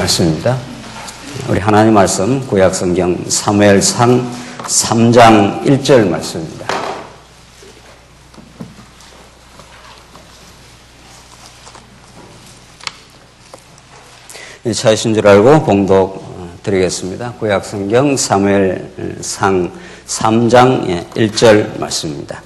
말씀입니다. 우리 하나님 말씀 구약성경 사무엘상 3장 1절 말씀입니다. 찾으신 줄 알고 봉독 드리겠습니다. 구약성경 사무엘상 3장 1절 말씀입니다.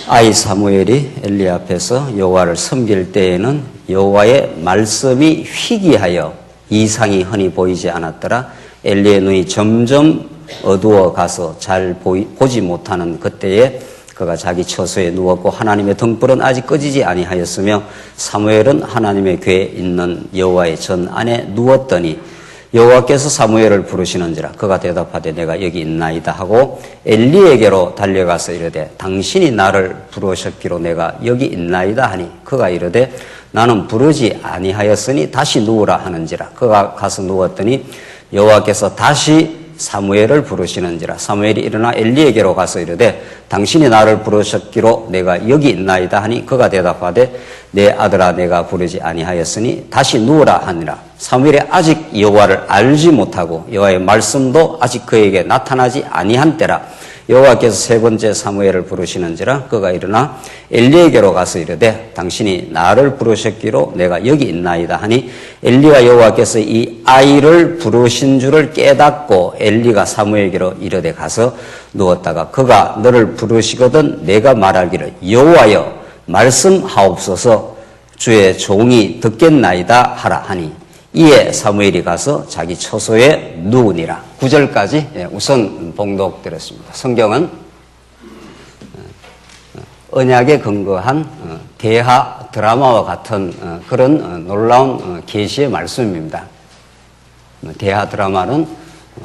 아이 사무엘이 엘리 앞에서 여호와를 섬길 때에는 여호와의 말씀이 희귀하여 이상이 흔히 보이지 않았더라. 엘리의 눈이 점점 어두워 가서 잘 보지 못하는 그때에 그가 자기 처소에 누웠고 하나님의 등불은 아직 꺼지지 아니하였으며 사무엘은 하나님의 궤에 있는 여호와의 전 안에 누웠더니 여호와께서 사무엘을 부르시는지라. 그가 대답하되 내가 여기 있나이다 하고 엘리에게로 달려가서 이르되 당신이 나를 부르셨기로 내가 여기 있나이다 하니 그가 이르되 나는 부르지 아니하였으니 다시 누우라 하는지라. 그가 가서 누웠더니 여호와께서 다시 사무엘을 부르시는지라. 사무엘이 일어나 엘리에게로 가서 이르되 당신이 나를 부르셨기로 내가 여기 있나이다 하니 그가 대답하되 내 아들아 내가 부르지 아니하였으니 다시 누우라 하니라. 사무엘이 아직 여호와를 알지 못하고 여호와의 말씀도 아직 그에게 나타나지 아니한 때라. 여호와께서 세 번째 사무엘을 부르시는지라. 그가 일어나 엘리에게로 가서 이르되 당신이 나를 부르셨기로 내가 여기 있나이다 하니 엘리가 여호와께서 이 아이를 부르신 줄을 깨닫고 엘리가 사무엘에게로 이르되 가서 누웠다가 그가 너를 부르시거든 내가 말하기를 여호와여 말씀하옵소서 주의 종이 듣겠나이다 하라 하니 이에 사무엘이 가서 자기 처소에 누우니라. 9절까지 우선 봉독드렸습니다. 성경은 언약에 근거한 대하 드라마와 같은 그런 놀라운 계시의 말씀입니다. 대하 드라마는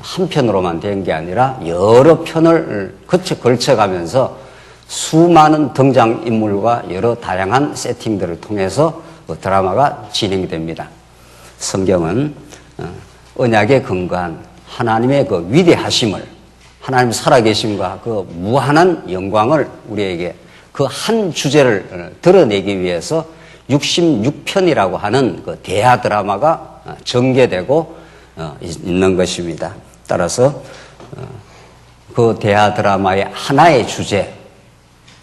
한 편으로만 된 게 아니라 여러 편을 걸쳐가면서 수많은 등장인물과 여러 다양한 세팅들을 통해서 드라마가 진행됩니다. 성경은 언약에 근거한 하나님의 그 위대하심을, 하나님 살아계심과 그 무한한 영광을 우리에게 그 한 주제를 드러내기 위해서 66편이라고 하는 그 대하 드라마가 전개되고 있는 것입니다. 따라서 그 대하 드라마의 하나의 주제,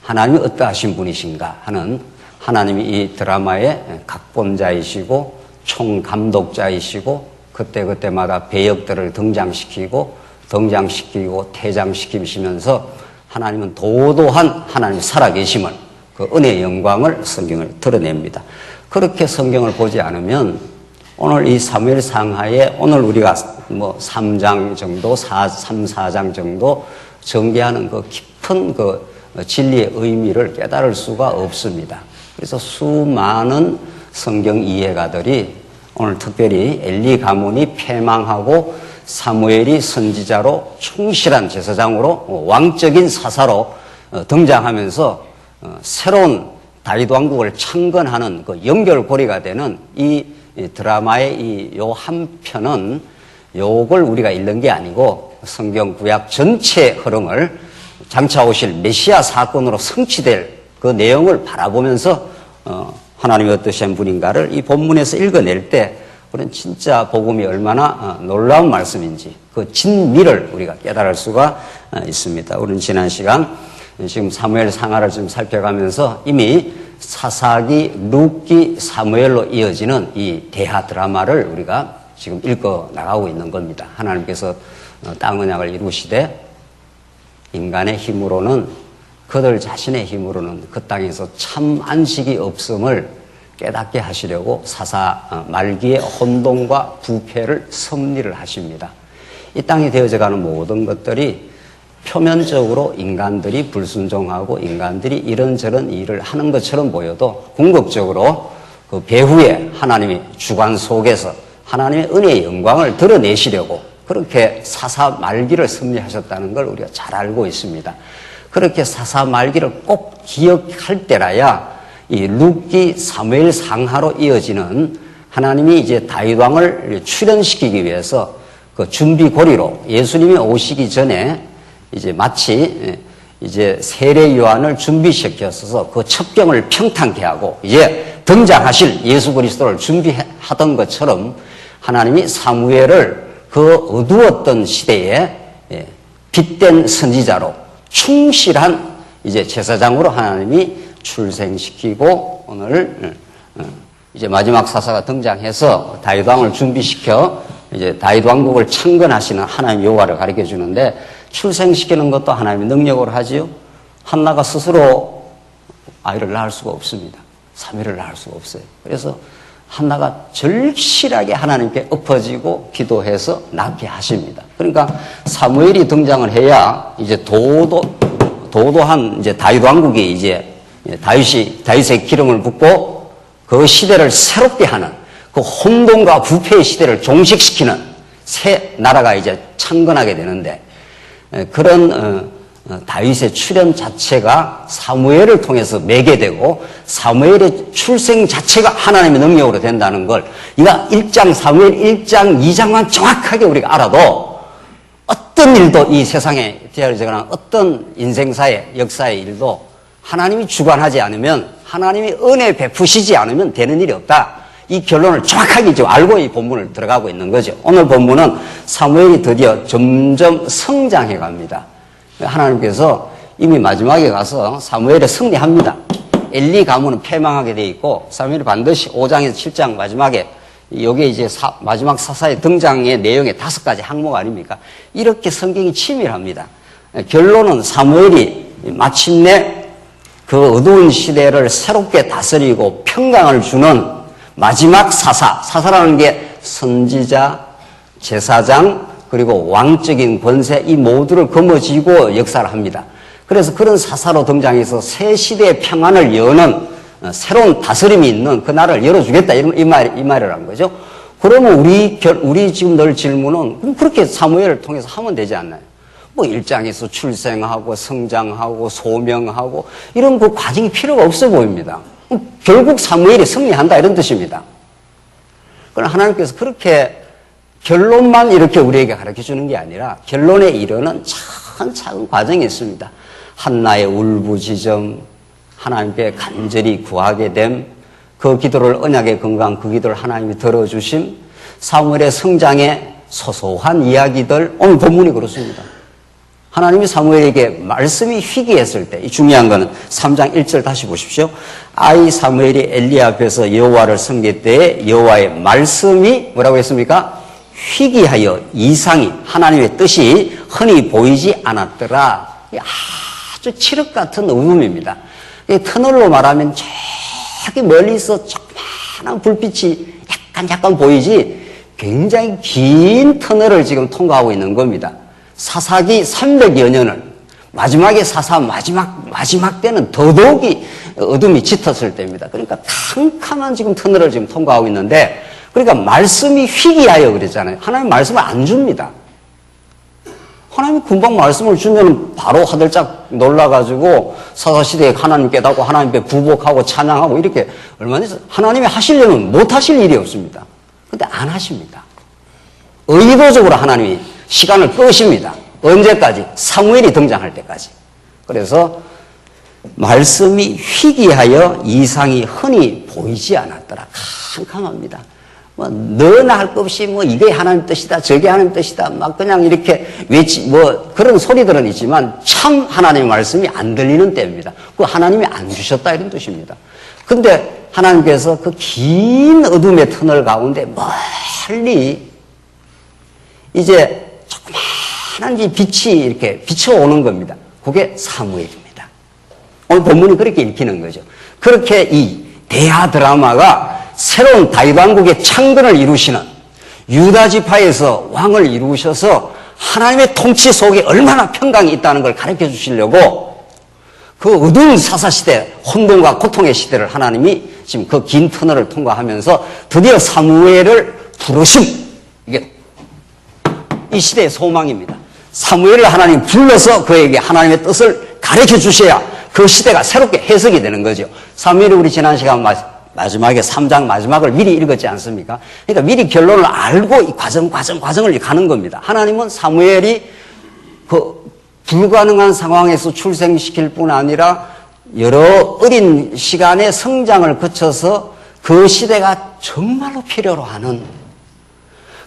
하나님이 어떠하신 분이신가 하는, 하나님이 이 드라마의 각본자이시고 총감독자이시고 그때그때마다 배역들을 등장시키고 퇴장시키시면서 하나님은 도도한 하나님 살아계심을, 그 은혜의 영광을 성경을 드러냅니다. 그렇게 성경을 보지 않으면 오늘 이 사무엘 상하에 오늘 우리가 3장 정도, 4장 정도 전개하는 그 깊은 그 진리의 의미를 깨달을 수가 없습니다. 그래서 수많은 성경 이해가들이 오늘 특별히 엘리 가문이 패망하고 사무엘이 선지자로 충실한 제사장으로 왕적인 사사로 등장하면서 새로운 다윗 왕국을 창건하는 그 연결고리가 되는 이 드라마의 요 한 편은 요걸 우리가 읽는 게 아니고 성경 구약 전체 흐름을 장차 오실 메시아 사건으로 성취될 그 내용을 바라보면서 하나님이 어떠신 분인가를 이 본문에서 읽어낼 때 우리는 진짜 복음이 얼마나 놀라운 말씀인지 그 진미를 우리가 깨달을 수가 있습니다. 우리는 지난 시간 지금 사무엘 상하를 좀 살펴가면서 이미 사사기, 룻기, 사무엘로 이어지는 이 대하 드라마를 우리가 지금 읽어 나가고 있는 겁니다. 하나님께서 땅 언약을 이루시되 인간의 힘으로는, 그들 자신의 힘으로는 그 땅에서 참 안식이 없음을 깨닫게 하시려고 사사 말기에 혼돈과 부패를 섭리를 하십니다. 이 땅에 되어져가는 모든 것들이 표면적으로 인간들이 불순종하고 인간들이 이런저런 일을 하는 것처럼 보여도 궁극적으로 그 배후에 하나님의 주관 속에서 하나님의 은혜의 영광을 드러내시려고 그렇게 사사 말기를 섭리하셨다는 걸 우리가 잘 알고 있습니다. 그렇게 사사 말기를 꼭 기억할 때라야 이 룻기 사무엘 상하로 이어지는 하나님이 이제 다윗 왕을 출현시키기 위해서 그 준비고리로 예수님이 오시기 전에 이제 마치 이제 세례 요한을 준비시켰어서 그 첩경을 평탄케 하고 이제 등장하실 예수 그리스도를 준비하던 것처럼 하나님이 사무엘을 그 어두웠던 시대에 빛된 선지자로 충실한 이제 제사장으로 하나님이 출생시키고 오늘 이제 마지막 사사가 등장해서 다윗 왕을 준비시켜 이제 다윗 왕국을 창건하시는 하나님 여호와를 가르쳐 주는데 출생시키는 것도 하나님의 능력으로 하지요. 한나가 스스로 아이를 낳을 수가 없습니다. 사무엘을 낳을 수가 없어요. 그래서 한나가 절실하게 하나님께 엎어지고 기도해서 낳게 하십니다. 그러니까 사무엘이 등장을 해야 이제 도도한 이제 다윗 왕국이 이제 다윗의 기름을 붓고 그 시대를 새롭게 하는 그 혼돈과 부패의 시대를 종식시키는 새 나라가 이제 창건하게 되는데 그런 다윗의 출현 자체가 사무엘을 통해서 매개되고 사무엘의 출생 자체가 하나님의 능력으로 된다는 걸 이가 1장 사무엘 1장 2장만 정확하게 우리가 알아도 어떤 일도 이 세상에 되어지거나 어떤 인생사의 역사의 일도 하나님이 주관하지 않으면 하나님이 은혜 베푸시지 않으면 되는 일이 없다. 이 결론을 정확하게 지금 알고 이 본문을 들어가고 있는 거죠. 오늘 본문은 사무엘이 드디어 점점 성장해 갑니다. 하나님께서 이미 마지막에 가서 사무엘에 승리합니다. 엘리 가문은 패망하게 돼 있고 사무엘이 반드시 5장에서 7장 마지막에 여기에 이제 마지막 사사의 등장의 내용의 5가지 항목 아닙니까? 이렇게 성경이 치밀합니다. 결론은 사무엘이 마침내 그 어두운 시대를 새롭게 다스리고 평강을 주는 마지막 사사라는 게 선지자, 제사장, 그리고 왕적인 권세 이 모두를 거머쥐고 역사를 합니다. 그래서 그런 사사로 등장해서 새 시대의 평안을 여는 새로운 다스림이 있는 그 나라를 열어주겠다 이 말을 한 거죠. 그러면 우리 지금 늘 질문은 그럼 그렇게 사무엘을 통해서 하면 되지 않나요? 뭐 1장에서 출생하고 성장하고 소명하고 이런 그 과정이 필요가 없어 보입니다. 결국 사무엘이 승리한다 이런 뜻입니다. 그러나 하나님께서 그렇게 결론만 이렇게 우리에게 가르쳐 주는 게 아니라 결론에 이르는 차근차근 과정이 있습니다. 한나의 울부짖음, 하나님께 간절히 구하게 됨, 그 기도를 언약의 건강 그 기도를 하나님이 들어주심, 사무엘의 성장의 소소한 이야기들, 오늘 본문이 그렇습니다. 하나님이 사무엘에게 말씀이 희귀했을 때, 이 중요한 거는 3장 1절 다시 보십시오. 아이 사무엘이 엘리 앞에서 여호와를 섬길 때에 여호와의 말씀이 뭐라고 했습니까? 희귀하여 이상이 하나님의 뜻이 흔히 보이지 않았더라. 아주 칠흑 같은 어둠입니다. 터널로 말하면 저기 멀리서 조그마한 불빛이 약간 보이지 굉장히 긴 터널을 지금 통과하고 있는 겁니다. 사사기 300여 년을 마지막에 사사 마지막 때는 더더욱이 어둠이 짙었을 때입니다. 그러니까 캄캄한 지금 터널을 지금 통과하고 있는데 그러니까 말씀이 희귀하여 그랬잖아요. 하나님 말씀을 안 줍니다. 하나님이 금방 말씀을 주면 바로 화들짝 놀라가지고 사사시대에 하나님 깨닫고 하나님께 부복하고 찬양하고 이렇게 얼마나 하나님이 하시려면 못 하실 일이 없습니다. 근데 안 하십니다. 의도적으로 하나님이 시간을 끄십니다. 언제까지? 사무엘이 등장할 때까지. 그래서 말씀이 희귀하여 이상이 흔히 보이지 않았더라. 캄캄합니다. 너나 할 것 없이 이게 하나님 뜻이다, 저게 하나님 뜻이다, 막 그냥 이렇게 그런 소리들은 있지만 참 하나님의 말씀이 안 들리는 때입니다. 그 하나님이 안 주셨다 이런 뜻입니다. 근데 하나님께서 그 긴 어둠의 터널 가운데 멀리 이제 조그마한 빛이 이렇게 비춰오는 겁니다. 그게 사무엘입니다. 오늘 본문이 그렇게 읽히는 거죠. 그렇게 이 대하 드라마가 새로운 다윗 왕국의 창건을 이루시는 유다 지파에서 왕을 이루셔서 하나님의 통치 속에 얼마나 평강이 있다는 걸 가르쳐 주시려고 그 어두운 사사시대, 혼돈과 고통의 시대를 하나님이 지금 그 긴 터널을 통과하면서 드디어 사무엘을 부르심. 이게 이 시대의 소망입니다. 사무엘을 하나님 불러서 그에게 하나님의 뜻을 가르쳐 주셔야 그 시대가 새롭게 해석이 되는 거죠. 사무엘이 우리 지난 시간 마지막에 3장 마지막을 미리 읽었지 않습니까? 그러니까 미리 결론을 알고 이 과정을 가는 겁니다. 하나님은 사무엘이 그 불가능한 상황에서 출생시킬 뿐 아니라 여러 어린 시간의 성장을 거쳐서 그 시대가 정말로 필요로 하는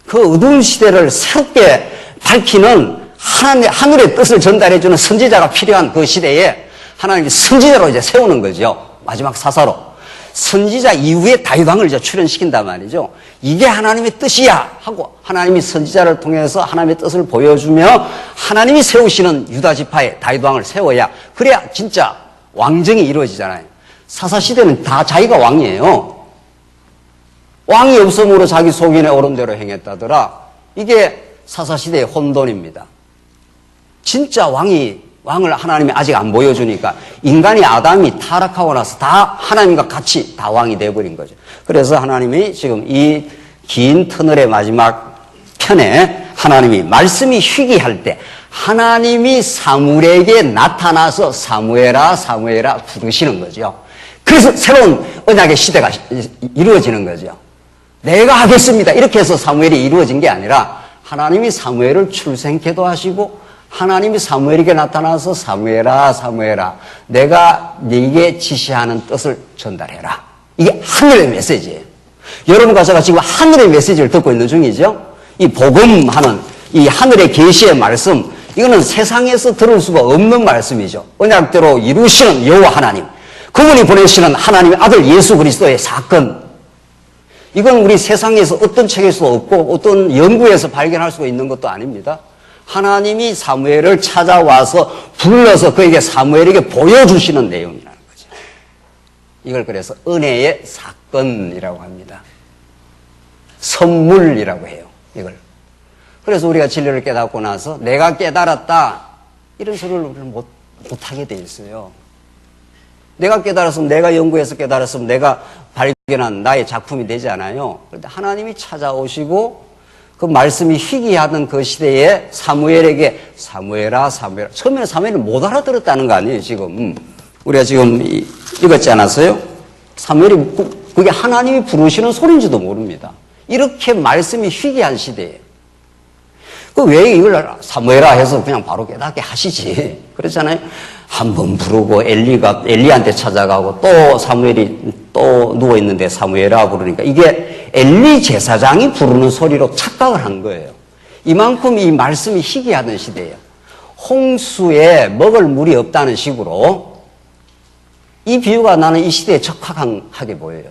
그 어두운 시대를 새롭게 밝히는 하늘의 뜻을 전달해주는 선지자가 필요한 그 시대에 하나님이 선지자로 이제 세우는 거죠. 마지막 사사로. 선지자 이후에 다윗왕을 이제 출현시킨단 말이죠. 이게 하나님의 뜻이야 하고 하나님이 선지자를 통해서 하나님의 뜻을 보여주며 하나님이 세우시는 유다 지파의 다윗왕을 세워야 그래야 진짜 왕정이 이루어지잖아요. 사사시대는 다 자기가 왕이에요. 왕이 없음으로 자기 속인의 오른대로 행했다더라. 이게 사사시대의 혼돈입니다. 진짜 왕을 하나님이 아직 안 보여주니까 인간이 아담이 타락하고 나서 다 하나님과 같이 다 왕이 되어버린 거죠. 그래서 하나님이 지금 이 긴 터널의 마지막 편에 하나님이 말씀이 희귀할 때 하나님이 사무엘에게 나타나서 사무엘아 사무엘아 부르시는 거죠. 그래서 새로운 언약의 시대가 이루어지는 거죠. 내가 하겠습니다. 이렇게 해서 사무엘이 이루어진 게 아니라 하나님이 사무엘을 출생케도 하시고 하나님이 사무엘에게 나타나서 사무엘아 사무엘아 내가 네게 지시하는 뜻을 전달해라. 이게 하늘의 메시지예요. 여러분과 제가 지금 하늘의 메시지를 듣고 있는 중이죠. 이 복음하는 이 하늘의 계시의 말씀 이거는 세상에서 들을 수가 없는 말씀이죠. 언약대로 이루시는 여호와 하나님 그분이 보내시는 하나님의 아들 예수 그리스도의 사건 이건 우리 세상에서 어떤 책에서도 없고 어떤 연구에서 발견할 수가 있는 것도 아닙니다. 하나님이 사무엘을 찾아와서 불러서 그에게 사무엘에게 보여주시는 내용이라는 거죠. 이걸 그래서 은혜의 사건이라고 합니다. 선물이라고 해요. 이걸. 그래서 우리가 진리를 깨닫고 나서 내가 깨달았다 이런 소리를 우리는 못하게 돼 있어요. 내가 깨달았으면 내가 연구해서 깨달았으면 내가 발견한 나의 작품이 되지 않아요. 그런데 하나님이 찾아오시고 그 말씀이 희귀하던 그 시대에 사무엘에게 사무엘아 사무엘아 처음에는 사무엘을 못 알아들었다는 거 아니에요. 지금 우리가 지금 읽었지 않았어요? 사무엘이 그게 하나님이 부르시는 소리인지도 모릅니다. 이렇게 말씀이 희귀한 시대예요. 그 왜 이걸 사무엘아 해서 그냥 바로 깨닫게 하시지. 그렇잖아요. 한 번 부르고 엘리한테 찾아가고 또 사무엘이 또 누워있는데 사무엘아 부르니까 이게 엘리 제사장이 부르는 소리로 착각을 한 거예요. 이만큼 이 말씀이 희귀하던 시대예요. 홍수에 먹을 물이 없다는 식으로 이 비유가 나는 이 시대에 적합하게 보여요.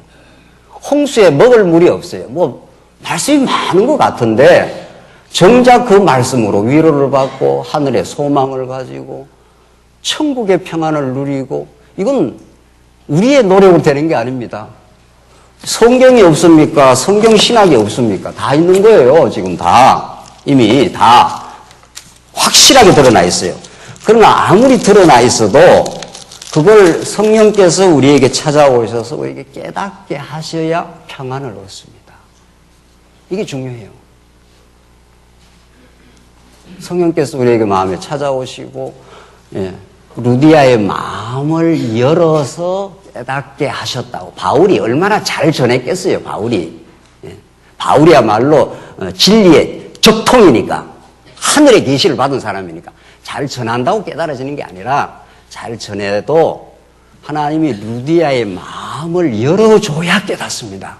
홍수에 먹을 물이 없어요. 뭐 말씀이 많은 것 같은데 정작 그 말씀으로 위로를 받고 하늘의 소망을 가지고 천국의 평안을 누리고 이건 우리의 노력으로 되는 게 아닙니다. 성경이 없습니까? 성경 신학이 없습니까? 다 있는 거예요. 지금 다 이미 다 확실하게 드러나 있어요. 그러나 아무리 드러나 있어도 그걸 성령께서 우리에게 찾아오셔서 우리에게 깨닫게 하셔야 평안을 얻습니다. 이게 중요해요. 성령께서 우리에게 마음에 찾아오시고 루디아의 마음을 열어서 깨닫게 하셨다고. 바울이 얼마나 잘 전했겠어요. 바울이야말로 진리의 적통이니까 하늘의 계시를 받은 사람이니까 잘 전한다고 깨달아지는 게 아니라 잘 전해도 하나님이 루디아의 마음을 열어줘야 깨닫습니다.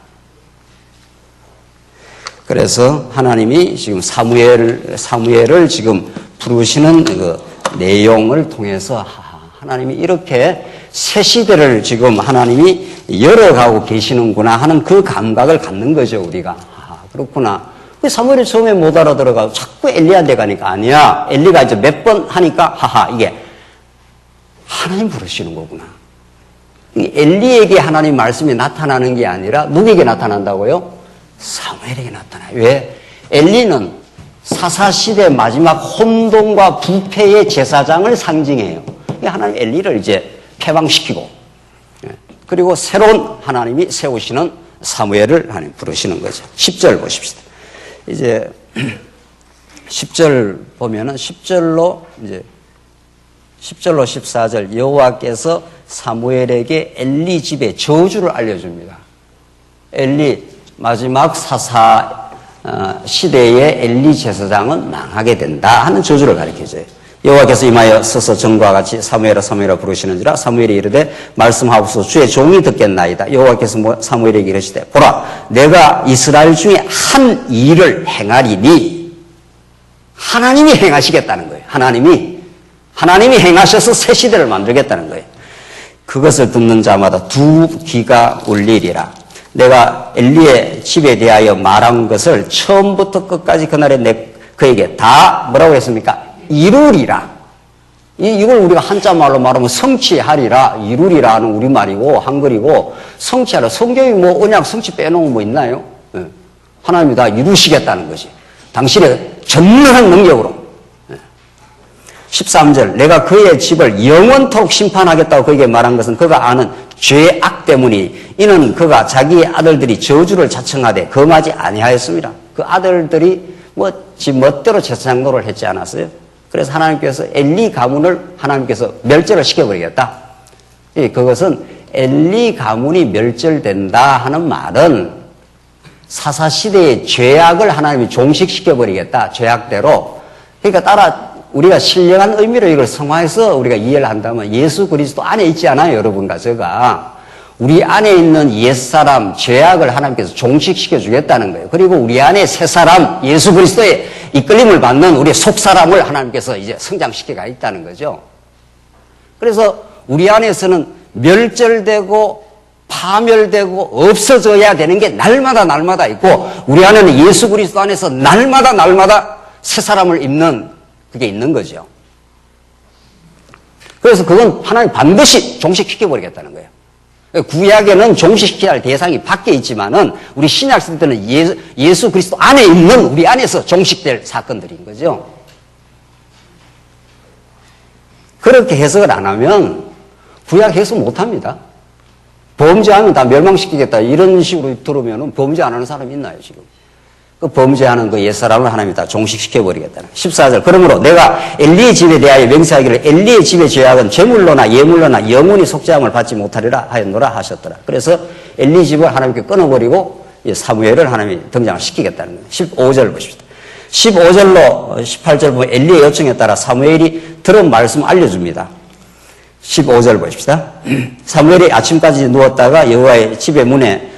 그래서 하나님이 지금 사무엘을 지금 부르시는 그 내용을 통해서 하나님이 이렇게 새 시대를 지금 하나님이 열어가고 계시는구나 하는 그 감각을 갖는 거죠, 우리가. 그렇구나. 사무엘이 처음에 못 알아들어가고 자꾸 엘리한테 가니까 아니야. 엘리가 이제 몇 번 하니까 이게 하나님 부르시는 거구나. 엘리에게 하나님 말씀이 나타나는 게 아니라 누구에게 나타난다고요? 사무엘에게 나타나요. 왜? 엘리는 사사시대 마지막 혼돈과 부패의 제사장을 상징해요. 하나님 엘리를 이제 패방시키고 그리고 새로운 하나님이 세우시는 사무엘을 하나님 부르시는 거죠. 10절 보십시다. 이제 10절 보면은 10절로 14절 여호와께서 사무엘에게 엘리 집의 저주를 알려줍니다. 엘리 마지막 사사 시대의 엘리 제사장은 망하게 된다 하는 저주를 가르쳐줘요. 여호와께서 임하여 서서 전과 같이 사무엘아 사무엘아 부르시는지라 사무엘이 이르되 말씀하옵소서 주의 종이 듣겠나이다. 여호와께서 사무엘에게 이르시되 보라 내가 이스라엘 중에 한 일을 행하리니 하나님이 행하시겠다는 거예요. 하나님이 행하셔서 새 시대를 만들겠다는 거예요. 그것을 듣는 자마다 두 귀가 울리리라. 내가 엘리의 집에 대하여 말한 것을 처음부터 끝까지 그날에 그에게 다 뭐라고 했습니까? 이루리라. 이걸 우리가 한자말로 말하면 성취하리라, 이루리라는 우리말이고 한글이고 성취하라. 성경이 뭐 언약 성취 빼놓은 뭐 있나요? 네. 하나님이 다 이루시겠다는 것이 당신의 전능한 능력으로. 13절 내가 그의 집을 영원토록 심판하겠다고 그에게 말한 것은 그가 아는 죄악 때문이 이는 그가 자기의 아들들이 저주를 자청하되 금하지 아니하였습니다. 그 아들들이 지 멋대로 제사장노를 했지 않았어요? 그래서 하나님께서 엘리 가문을 하나님께서 멸절을 시켜버리겠다. 그것은 엘리 가문이 멸절된다 하는 말은 사사시대의 죄악을 하나님이 종식시켜버리겠다. 죄악대로. 그러니까 우리가 신령한 의미로 이걸 성화해서 우리가 이해를 한다면 예수 그리스도 안에 있지 않아요, 여러분과 제가. 우리 안에 있는 옛사람, 죄악을 하나님께서 종식시켜 주겠다는 거예요. 그리고 우리 안에 새사람, 예수 그리스도의 이끌림을 받는 우리의 속사람을 하나님께서 이제 성장시켜가 있다는 거죠. 그래서 우리 안에서는 멸절되고 파멸되고 없어져야 되는 게 날마다 있고 우리 안에는 예수 그리스도 안에서 날마다 새사람을 입는 그게 있는 거죠. 그래서 그건 하나님 반드시 종식시켜버리겠다는 거예요. 구약에는 종식시켜야 할 대상이 밖에 있지만은 우리 신약 시대 때는 예수 그리스도 안에 있는 우리 안에서 종식될 사건들인 거죠. 그렇게 해석을 안 하면 구약 해석 못 합니다. 범죄하면 다 멸망시키겠다 이런 식으로 들으면은 범죄 안 하는 사람이 있나요, 지금? 그 범죄하는 그 옛사람을 하나님이 다 종식시켜버리겠다는 14절 그러므로 내가 엘리의 집에 대하여 맹세하기를 엘리의 집의 죄악은 제물로나 예물로나 영원히 속죄함을 받지 못하리라 하였노라 하셨더라. 그래서 엘리 집을 하나님께 끊어버리고 사무엘을 하나님이 등장을 시키겠다는 거예요. 15절 보십시다. 15절로 18절 보면 엘리의 요청에 따라 사무엘이 들은 말씀 알려줍니다. 15절 보십시다. 사무엘이 아침까지 누웠다가 여호와의 집의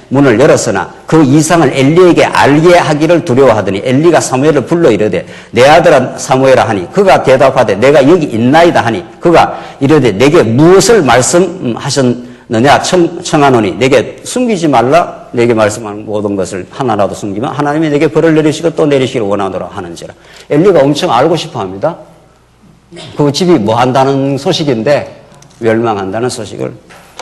문을 열었으나 그 이상을 엘리에게 알게 하기를 두려워하더니 엘리가 사무엘을 불러 이르되 내 아들아 사무엘아 하니 그가 대답하되 내가 여기 있나이다 하니 그가 이르되 내게 무엇을 말씀하셨느냐 청하노니 내게 숨기지 말라 내게 말씀한 모든 것을 하나라도 숨기면 하나님이 내게 벌을 내리시고 또 내리시기를 원하노라 하는지라. 엘리가 엄청 알고 싶어 합니다. 그 집이 뭐 한다는 소식인데 멸망한다는 소식을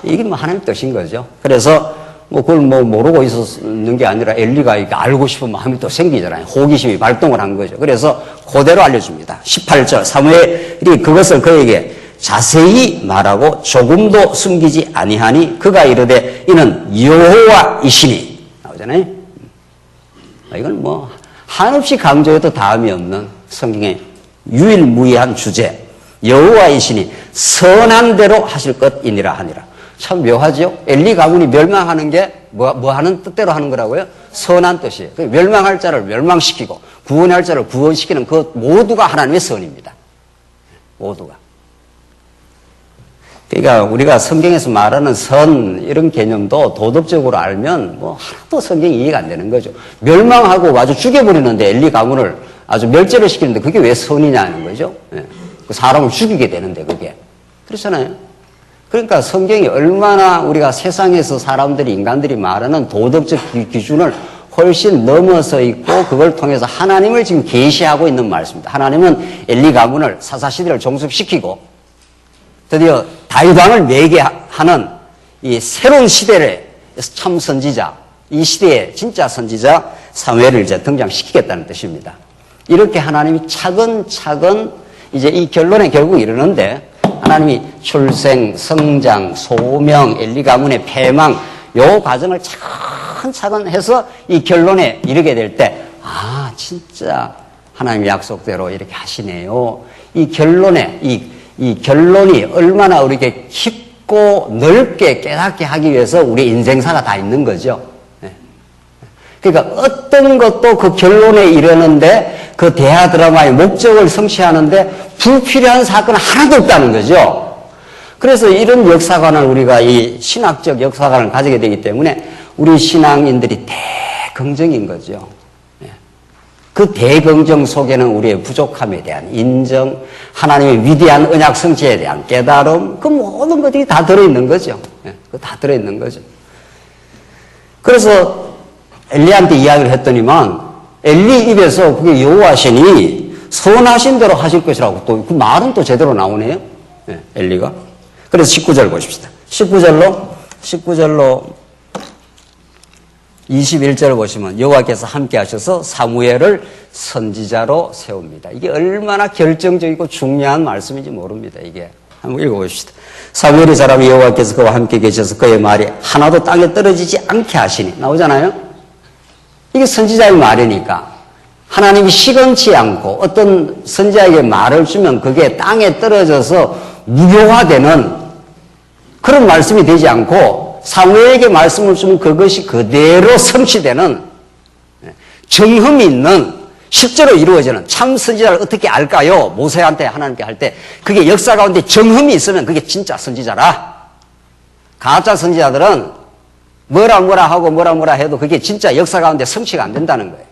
이게 뭐 하나님 뜻인 거죠. 그래서 그걸 모르고 있었는 게 아니라 엘리가 이렇게 알고 싶은 마음이 또 생기잖아요. 호기심이 발동을 한 거죠. 그래서 그대로 알려줍니다. 18절 사무엘이 그것을 그에게 자세히 말하고 조금도 숨기지 아니하니 그가 이르되 이는 여호와이시니 나오잖아요. 이건 한없이 강조해도 다음이 없는 성경의 유일무이한 주제 여호와이시니 선한 대로 하실 것이니라 하니라. 참 묘하죠? 엘리 가문이 멸망하는 게 뭐 하는 뜻대로 하는 거라고요? 선한 뜻이에요. 멸망할 자를 멸망시키고 구원할 자를 구원시키는 그 모두가 하나님의 선입니다. 모두가. 그러니까 우리가 성경에서 말하는 선 이런 개념도 도덕적으로 알면 하나도 성경이 이해가 안 되는 거죠. 멸망하고 아주 죽여버리는데 엘리 가문을 아주 멸절을 시키는데 그게 왜 선이냐는 거죠. 그 사람을 죽이게 되는데 그게. 그렇잖아요. 그러니까 성경이 얼마나 우리가 세상에서 사람들이 인간들이 말하는 도덕적 기준을 훨씬 넘어서 있고 그걸 통해서 하나님을 지금 계시하고 있는 말씀입니다. 하나님은 엘리 가문을 사사시대를 종식시키고 드디어 다윗 왕을 매개하는 이 새로운 시대를 참 선지자, 이 시대의 진짜 선지자 사무엘을 이제 등장시키겠다는 뜻입니다. 이렇게 하나님이 차근차근 이제 이 결론에 결국 이르는데 하나님이 출생, 성장, 소명, 엘리 가문의 패망 요 과정을 차근차근 해서 이 결론에 이르게 될 때 진짜 하나님의 약속대로 이렇게 하시네요. 이 결론에 이 결론이 얼마나 우리에게 깊고 넓게 깨닫게 하기 위해서 우리 인생사가 다 있는 거죠. 그러니까 어떤 것도 그 결론에 이르는데 그 대하 드라마의 목적을 성취하는데 불필요한 사건은 하나도 없다는 거죠. 그래서 이런 역사관을 우리가 이 신학적 역사관을 가지게 되기 때문에 우리 신앙인들이 대긍정인 거죠. 그 대긍정 속에는 우리의 부족함에 대한 인정, 하나님의 위대한 언약 성취에 대한 깨달음, 그 모든 것들이 다 들어있는 거죠. 그 다 들어있는 거죠. 그래서 엘리한테 이야기를 했더니만 엘리 입에서 그게 여호와시니 선하신 대로 하실 것이라고 또 그 말은 또 제대로 나오네요. 엘리가. 그래서 19절 보십시다. 19절로 21절을 보시면 여호와께서 함께 하셔서 사무엘을 선지자로 세웁니다. 이게 얼마나 결정적이고 중요한 말씀인지 모릅니다. 이게 한번 읽어보십시다. 사무엘이 자라면 여호와께서 그와 함께 계셔서 그의 말이 하나도 땅에 떨어지지 않게 하시니 나오잖아요. 이게 선지자의 말이니까 하나님이 시건치 않고 어떤 선지자에게 말을 주면 그게 땅에 떨어져서 무효화되는 그런 말씀이 되지 않고 사무엘에게 말씀을 주면 그것이 그대로 성취되는 정흠이 있는 실제로 이루어지는 참 선지자를 어떻게 알까요? 모세한테 하나님께 할 때 그게 역사 가운데 정흠이 있으면 그게 진짜 선지자라. 가짜 선지자들은 뭐라 하고 뭐라 해도 그게 진짜 역사 가운데 성취가 안 된다는 거예요.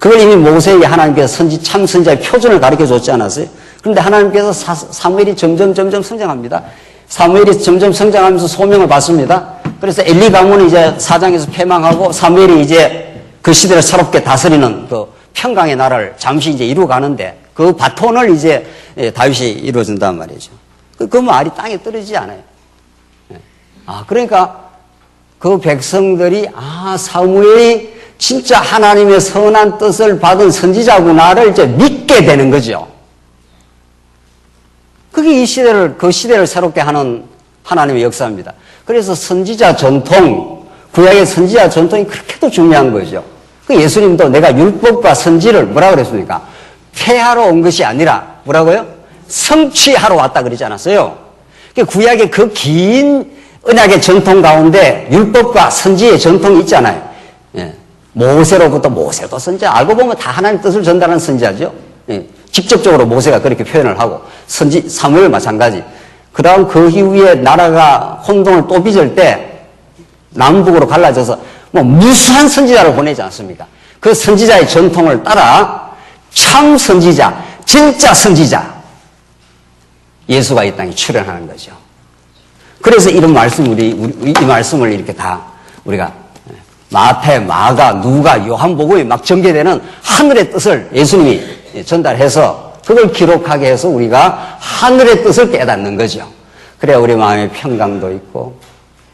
그걸 이미 모세에게 하나님께서 참 선지자의 표준을 가르쳐 줬지 않았어요? 그런데 하나님께서 사무엘이 점점 성장합니다. 사무엘이 점점 성장하면서 소명을 받습니다. 그래서 엘리 가문은 이제 사장에서 패망하고 사무엘이 이제 그 시대를 새롭게 다스리는 그 평강의 나라를 잠시 이제 이루어가는데 그 바톤을 이제 다윗이 이루어준단 말이죠. 그 말이 땅에 떨어지지 않아요. 그러니까 그 백성들이 사무엘이 진짜 하나님의 선한 뜻을 받은 선지자구나를 이제 믿게 되는 거죠. 그게 그 시대를 새롭게 하는 하나님의 역사입니다. 그래서 선지자 전통, 구약의 선지자 전통이 그렇게도 중요한 거죠. 그 예수님도 내가 율법과 선지를 뭐라 그랬습니까? 폐하러 온 것이 아니라 뭐라고요? 성취하러 왔다 그러지 않았어요? 구약의 그 긴 언약의 전통 가운데 율법과 선지의 전통이 있잖아요. 모세로부터 모세도 선지자, 알고 보면 다 하나님 뜻을 전달하는 선지자죠. 직접적으로 모세가 그렇게 표현을 하고 사무엘 마찬가지. 그 다음 그 이후에 나라가 혼돈을 또 빚을 때 남북으로 갈라져서 무수한 선지자를 보내지 않습니까? 그 선지자의 전통을 따라 참 선지자, 진짜 선지자 예수가 이 땅에 출현하는 거죠. 그래서 이런 말씀 이 말씀을 이렇게 다 우리가 마태, 마가, 누가, 요한복음이 막 전개되는 하늘의 뜻을 예수님이 전달해서 그걸 기록하게 해서 우리가 하늘의 뜻을 깨닫는 거죠. 그래야 우리 마음에 평강도 있고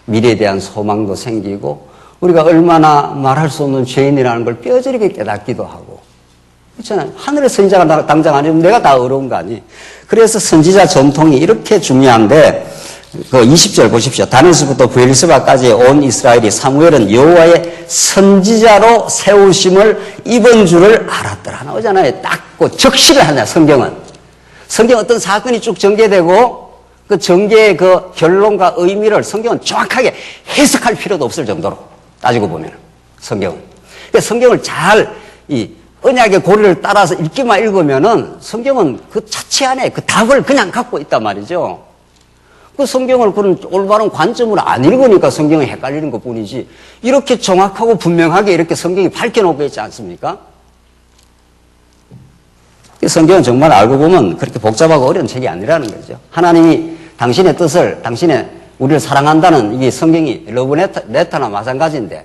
미래에 대한 소망도 생기고 우리가 얼마나 말할 수 없는 죄인이라는 걸 뼈저리게 깨닫기도 하고 그렇잖아요. 하늘의 선지자가 당장 아니면 내가 다 어려운 거 아니. 그래서 선지자 전통이 이렇게 중요한데 그 20절 보십시오. 다니엘서부터 브엘세바까지 온 이스라엘이 사무엘은 여호와의 선지자로 세우심을 입은 줄을 알았더라. 나오잖아요. 딱 그 적시를 하냐 성경은. 성경 어떤 사건이 쭉 전개되고 그 전개의 그 결론과 의미를 성경은 정확하게 해석할 필요도 없을 정도로 따지고 보면 성경은. 그러니까 성경을 잘 이 언약의 고리를 따라서 읽기만 읽으면은 성경은 그 자체 안에 그 답을 그냥 갖고 있단 말이죠. 그 성경을 그런 올바른 관점으로 안 읽으니까 성경이 헷갈리는 것 뿐이지 이렇게 정확하고 분명하게 이렇게 성경이 밝혀놓고 있지 않습니까? 이 성경은 정말 알고 보면 그렇게 복잡하고 어려운 책이 아니라는 거죠. 하나님이 당신의 뜻을, 우리를 사랑한다는 이 성경이 러브레터나 마찬가지인데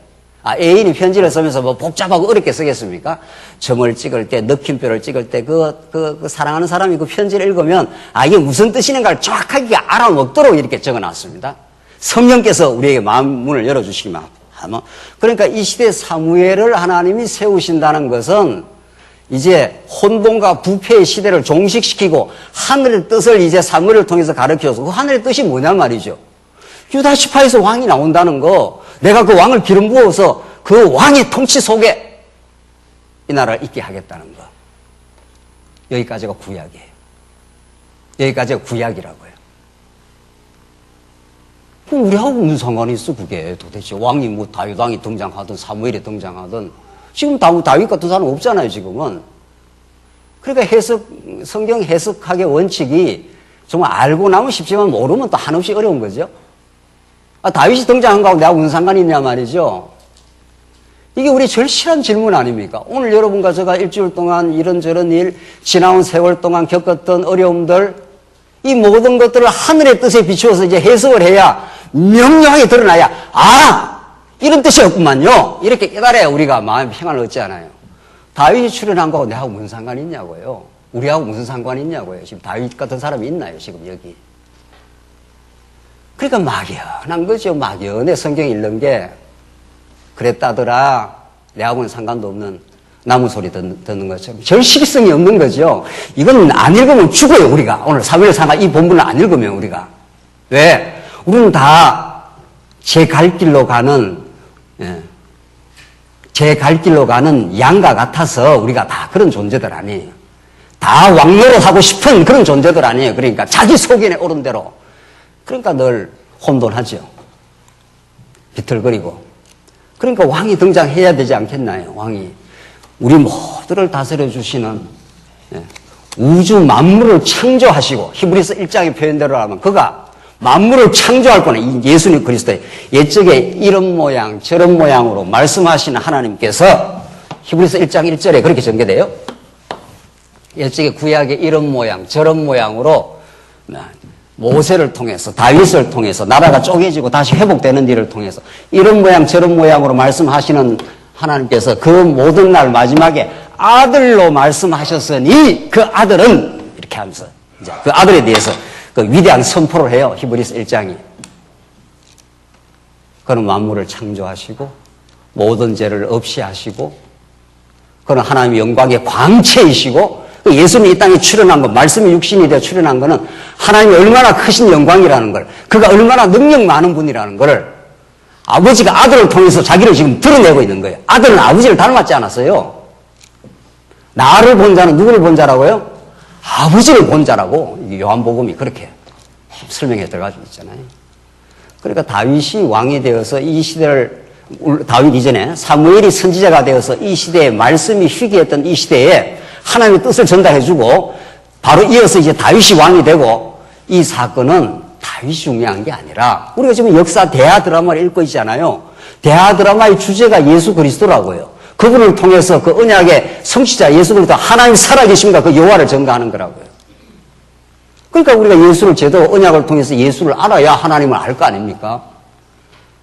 애인이 편지를 쓰면서 뭐 복잡하고 어렵게 쓰겠습니까? 점을 찍을 때, 느낌표를 찍을 때, 그 사랑하는 사람이 그 편지를 읽으면, 이게 무슨 뜻이는가를 정확하게 알아먹도록 이렇게 적어 놨습니다. 성령께서 우리에게 마음 문을 열어주시기만 하면. 그러니까 이 시대 사무엘을 하나님이 세우신다는 것은 이제 혼돈과 부패의 시대를 종식시키고 하늘의 뜻을 이제 사무엘을 통해서 가르쳐서 그 하늘의 뜻이 뭐냐 말이죠. 유다 지파에서 왕이 나온다는 거, 내가 그 왕을 기름 부어서 그 왕의 통치 속에 이 나라를 있게 하겠다는 거. 여기까지가 구약이에요. 여기까지가 구약이라고요. 그럼 우리하고 무슨 상관이 있어, 그게 도대체. 왕이 뭐 다윗 왕이 등장하든 사무엘이 등장하든. 지금 다윗 같은 사람 없잖아요, 지금은. 그러니까 성경 해석학의 원칙이 정말 알고 나면 쉽지만 모르면 또 한없이 어려운 거죠. 다윗이 등장한 거하고 내가 무슨 상관이 있냐 말이죠. 이게 우리 절실한 질문 아닙니까? 오늘 여러분과 제가 일주일 동안 이런저런 일, 지나온 세월 동안 겪었던 어려움들, 이 모든 것들을 하늘의 뜻에 비추어서 이제 해석을 해야 명료하게 드러나야, 이런 뜻이었구만요. 이렇게 깨달아야 우리가 마음의 평안을 얻지 않아요. 다윗이 출연한 거하고 내하고 무슨 상관이 있냐고요. 우리하고 무슨 상관이 있냐고요. 지금 다윗 같은 사람이 있나요, 지금 여기. 그러니까 막연한 거죠. 막연해 성경 읽는 게. 그랬다더라. 내하고는 상관도 없는 나무 소리 듣는 것처럼 절실성이 없는 거죠. 이건 안 읽으면 죽어요, 우리가. 오늘 사무엘상하 이 본문을 안 읽으면 우리가. 왜? 우리는 다 제 갈 길로 가는 양과 같아서 우리가 다 그런 존재들 아니에요. 다 왕노릇하고 싶은 그런 존재들 아니에요. 그러니까 자기 속인에 오른 대로. 그러니까 늘 혼돈하죠. 비틀거리고. 그러니까 왕이 등장해야 되지 않겠나요? 왕이. 우리 모두를 다스려 주시는 우주 만물을 창조하시고 히브리서 1장의 표현대로 하면 그가 만물을 창조할 거네. 이 예수님 그리스도의 옛적에 이런 모양 저런 모양으로 말씀하시는 하나님께서 히브리서 1장 1절에 그렇게 전개돼요. 옛적에 구약의 이런 모양 저런 모양으로 모세를 통해서 다윗을 통해서 나라가 쪼개지고 다시 회복되는 일을 통해서 이런 모양 저런 모양으로 말씀하시는 하나님께서 그 모든 날 마지막에 아들로 말씀하셨으니 그 아들은 이렇게 하면서 이제 그 아들에 대해서 그 위대한 선포를 해요. 히브리서 1장이. 그는 만물을 창조하시고 모든 죄를 없이 하시고 그는 하나님의 영광의 광채이시고 예수님이 이 땅에 출현한 것, 말씀이 육신이 되어 출현한 것은 하나님이 얼마나 크신 영광이라는 걸, 그가 얼마나 능력 많은 분이라는 걸 아버지가 아들을 통해서 자기를 지금 드러내고 있는 거예요. 아들은 아버지를 닮았지 않았어요. 나를 본 자는 누구를 본 자라고요? 아버지를 본 자라고 요한복음이 그렇게 설명해 들어가지고 있잖아요. 그러니까 다윗이 왕이 되어서 이 시대를, 다윗 이전에 사무엘이 선지자가 되어서 이 시대에 말씀이 희귀했던 이 시대에 하나님의 뜻을 전달해주고 바로 이어서 이제 다윗이 왕이 되고 이 사건은 다윗이 중요한 게 아니라 우리가 지금 역사 대하 드라마를 읽고 있잖아요. 대하 드라마의 주제가 예수 그리스도라고요. 그분을 통해서 그 언약의 성취자 예수 그리스도 하나님 살아계심과 그 여호와를 전가하는 거라고요. 그러니까 우리가 예수를 제대로 언약을 통해서 예수를 알아야 하나님을 알 거 아닙니까?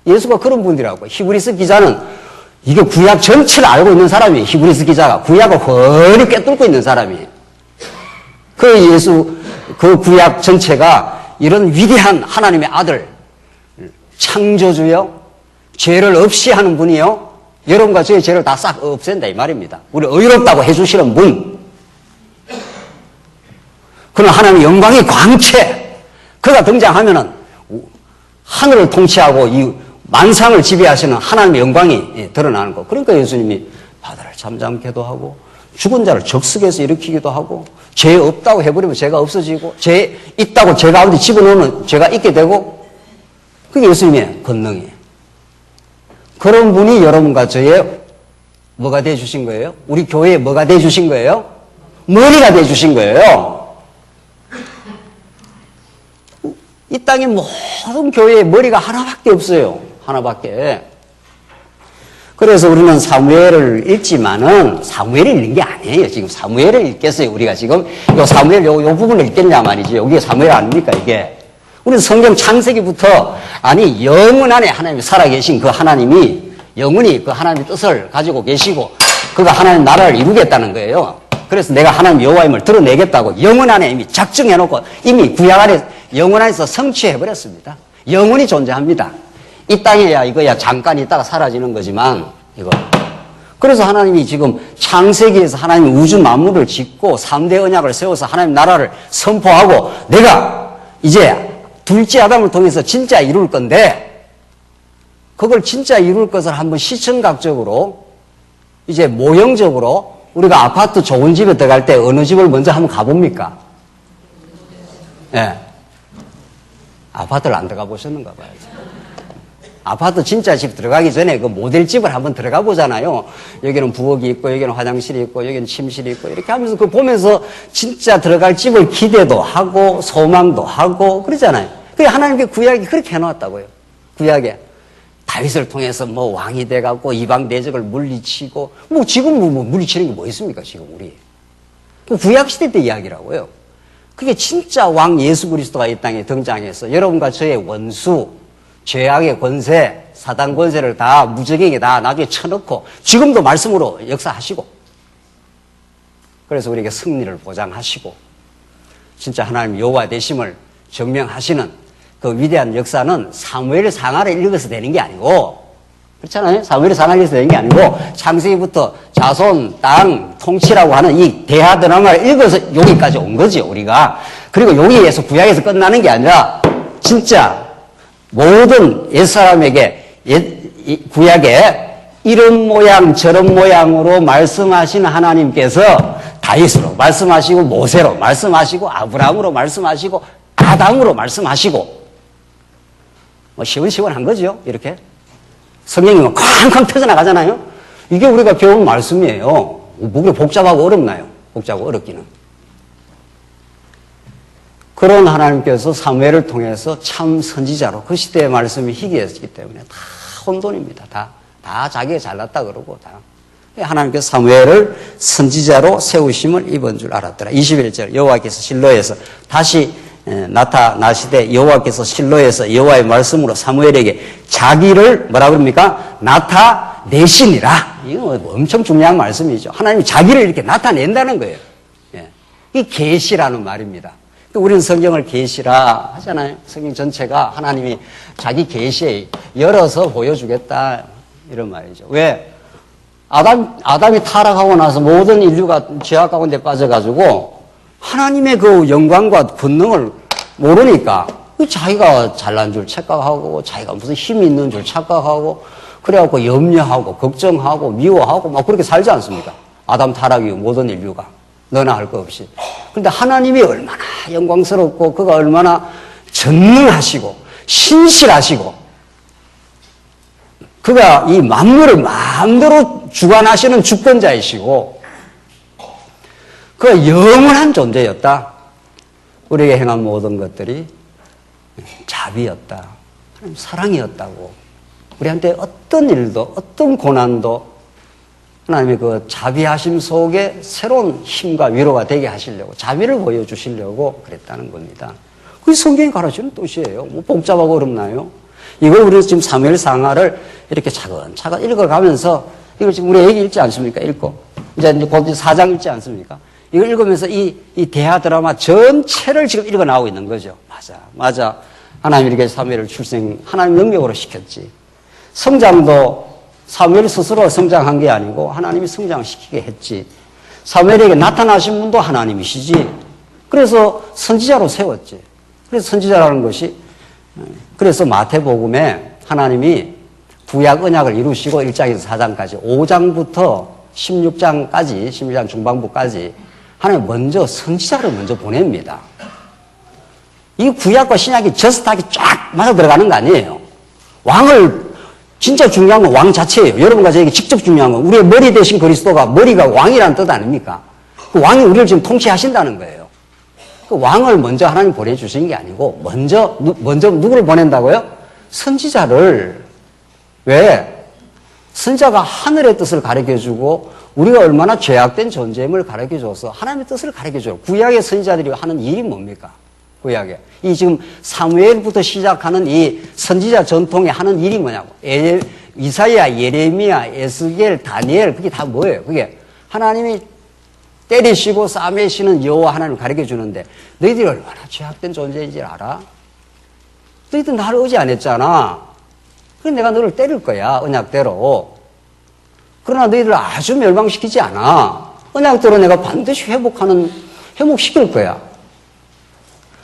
예수가 그런 분이라고요. 히브리서 기자는 이게 구약 전체를 알고 있는 사람이에요. 히브리서 기자가 구약을 훤히 꿰뚫고 있는 사람이에요. 그 예수, 그 구약 전체가 이런 위대한 하나님의 아들, 창조주요, 죄를 없이 하는 분이요, 여러분과 저의 죄를 다 싹 없앤다 이 말입니다. 우리 의롭다고 해주시는 분. 그는 하나님의 영광의 광채. 그가 등장하면은 하늘을 통치하고 이 만상을 지배하시는 하나님의 영광이 드러나는 거. 그러니까 예수님이 바다를 잠잠케도 하고 죽은 자를 적석에서 일으키기도 하고 죄 없다고 해버리면 죄가 없어지고 죄 있다고 죄 가운데 집어넣으면 죄가 있게 되고 그게 예수님의 권능이에요. 그런 분이 여러분과 저의 뭐가 되어주신 거예요? 우리 교회에 뭐가 되어주신 거예요? 머리가 되어주신 거예요. 이 땅의 모든 교회에 머리가 하나밖에 없어요. 하나밖에. 그래서 우리는 사무엘을 읽지만은 사무엘을 읽는 게 아니에요. 지금 사무엘을 읽겠어요. 우리가 지금 요 사무엘 요 부분을 읽겠냐 말이죠. 여기 사무엘 아닙니까 이게. 우리는 성경 창세기부터 아니 영원 안에 하나님이 살아계신 그 하나님이 영원히 그 하나님의 뜻을 가지고 계시고 그가 하나님 나라를 이루겠다는 거예요. 그래서 내가 하나님 여호와임을 드러내겠다고 영원 안에 이미 작정해놓고 이미 구약 안에 영원 안에서 성취해버렸습니다. 영원히 존재합니다. 이 땅에야 이거야 잠깐 있다가 사라지는 거지만 이거. 그래서 하나님이 지금 창세기에서 하나님 우주 만물을 짓고 3대 언약을 세워서 하나님 나라를 선포하고 내가 이제 둘째 아담을 통해서 진짜 이룰 건데 그걸 진짜 이룰 것을 한번 시청각적으로 이제 모형적으로 우리가 아파트 좋은 집에 들어갈 때 어느 집을 먼저 한번 가봅니까? 예. 아파트를 안 들어가 보셨는가 봐요. 아파트 진짜 집 들어가기 전에 그 모델집을 한번 들어가 보잖아요. 여기는 부엌이 있고, 여기는 화장실이 있고, 여기는 침실이 있고, 이렇게 하면서 그 보면서 진짜 들어갈 집을 기대도 하고, 소망도 하고, 그러잖아요. 그게 하나님께 구약이 그렇게 해놓았다고요. 구약에. 다윗을 통해서 뭐 왕이 돼갖고 이방 대적을 물리치고, 뭐 지금 뭐 물리치는 게 뭐 있습니까, 지금 우리. 그 구약시대 때 이야기라고요. 그게 진짜 왕 예수 그리스도가 이 땅에 등장해서 여러분과 저의 원수, 죄악의 권세, 사단 권세를 다 무적에게 다 나중에 쳐넣고 지금도 말씀으로 역사하시고 그래서 우리에게 승리를 보장하시고 진짜 하나님 여호와 되심을 증명하시는 그 위대한 역사는 사무엘 상하를 읽어서 되는 게 아니고 그렇잖아요. 사무엘 상하를 읽어서 되는 게 아니고 창세기부터 자손, 땅, 통치라고 하는 이 대하 드라마를 읽어서 여기까지 온 거죠, 우리가. 그리고 여기에서 구약에서 끝나는 게 아니라 진짜 모든 옛사람에게 구약에 이런 모양 저런 모양으로 말씀하신 하나님께서 다윗으로 말씀하시고 모세로 말씀하시고 아브라함으로 말씀하시고 아담으로 말씀하시고 뭐 시원시원한 거죠. 이렇게 성경이 뭐 쾅쾅 터져나가잖아요. 이게 우리가 배운 말씀이에요. 뭐 복잡하고 어렵나요? 복잡하고 어렵기는. 그런 하나님께서 사무엘을 통해서 참 선지자로 그 시대의 말씀이 희귀했기 때문에 다 혼돈입니다. 다 자기가 잘났다 그러고 다. 하나님께서 사무엘을 선지자로 세우심을 입은 줄 알았더라. 21절 여호와께서 실로에서 다시 나타나시되 여호와께서 실로에서 여호와의 말씀으로 사무엘에게 자기를 뭐라 그럽니까? 나타내시니라. 이거 엄청 중요한 말씀이죠. 하나님이 자기를 이렇게 나타낸다는 거예요. 예. 이게 계시라는 말입니다. 우리는 성경을 계시라 하잖아요. 성경 전체가 하나님이 자기 계시에 열어서 보여주겠다 이런 말이죠. 왜? 아담이 타락하고 나서 모든 인류가 죄악 가운데 빠져가지고 하나님의 그 영광과 권능을 모르니까 자기가 잘난 줄 착각하고 자기가 무슨 힘이 있는 줄 착각하고 그래갖고 염려하고 걱정하고 미워하고 막 그렇게 살지 않습니까? 아담 타락 이후 모든 인류가. 너나 할 거 없이. 그런데 하나님이 얼마나 영광스럽고 그가 얼마나 전능하시고 신실하시고 그가 이 만물을 마음대로 주관하시는 주권자이시고 그가 영원한 존재였다. 우리에게 행한 모든 것들이 자비였다. 사랑이었다고. 우리한테 어떤 일도 어떤 고난도 하나님의 그 자비하심 속에 새로운 힘과 위로가 되게 하시려고 자비를 보여주시려고 그랬다는 겁니다. 그게 성경이 가르치는 뜻이에요. 뭐 복잡하고 어렵나요? 이걸 우리는 지금 사무엘 상하를 이렇게 차근차근 읽어가면서 이걸 지금 우리 얘기 읽지 않습니까? 읽고 이제 곧 4장 읽지 않습니까? 이걸 읽으면서 이 대하 드라마 전체를 지금 읽어 나오고 있는 거죠. 맞아. 하나님이 이렇게 사무엘을 하나님 능력으로 시켰지. 성장도 사무엘이 스스로 성장한 게 아니고 하나님이 성장시키게 했지. 사무엘에게 나타나신 분도 하나님이시지. 그래서 선지자로 세웠지. 그래서 선지자라는 것이 그래서 마태복음에 하나님이 구약 언약을 이루시고 1장에서 4장까지 5장부터 16장까지 16장 중반부까지 하나님 먼저 선지자를 먼저 보냅니다. 이 구약과 신약이 저스트하게 쫙 맞아 들어가는 거 아니에요. 왕을 진짜 중요한 건 왕 자체예요. 여러분과 저에게 직접 중요한 건 우리의 머리 대신 그리스도가 머리가 왕이라는 뜻 아닙니까? 그 왕이 우리를 지금 통치하신다는 거예요. 그 왕을 먼저 하나님 보내주신 게 아니고 먼저 누구를 보낸다고요? 선지자를. 왜? 선지자가 하늘의 뜻을 가르쳐주고 우리가 얼마나 죄악된 존재임을 가르쳐줘서 하나님의 뜻을 가르쳐줘요. 구약의 선지자들이 하는 일이 뭡니까? 구약에. 이 지금 사무엘부터 시작하는 이 선지자 전통에 하는 일이 뭐냐고. 이사야, 예레미야, 에스겔, 다니엘 그게 다 뭐예요? 그게 하나님이 때리시고 싸매시는 여호와 하나님을 가르쳐주는데 너희들이 얼마나 죄악된 존재인지 알아? 너희들 나를 의지 안 했잖아. 그래서 내가 너를 때릴 거야. 언약대로. 그러나 너희들을 아주 멸망시키지 않아. 언약대로 내가 반드시 회복시킬 거야.